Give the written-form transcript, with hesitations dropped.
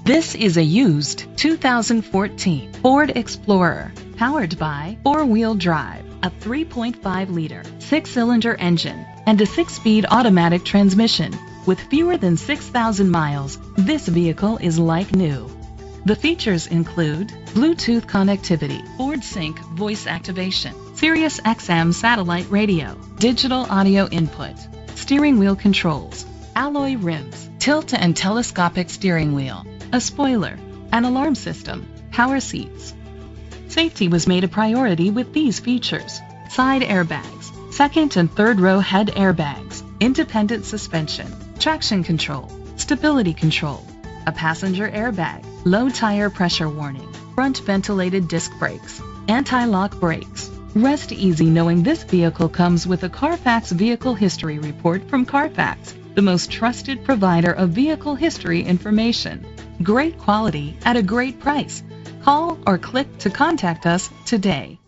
This is a used 2014 Ford Explorer, powered by four-wheel drive, a 3.5-liter six-cylinder engine, and a six-speed automatic transmission. With fewer than 6,000 miles, this vehicle is like new. The features include Bluetooth connectivity, Ford Sync voice activation, Sirius XM satellite radio, digital audio input, steering wheel controls, alloy rims, tilt and telescopic steering wheel, a spoiler, an alarm system, power seats. Safety was made a priority with these features: side airbags, second and third row head airbags, independent suspension, traction control, stability control, a passenger airbag, low tire pressure warning, front ventilated disc brakes, anti-lock brakes. Rest easy knowing this vehicle comes with a Carfax Vehicle History Report from Carfax, the most trusted provider of vehicle history information. Great quality at a great price. Call or click to contact us today.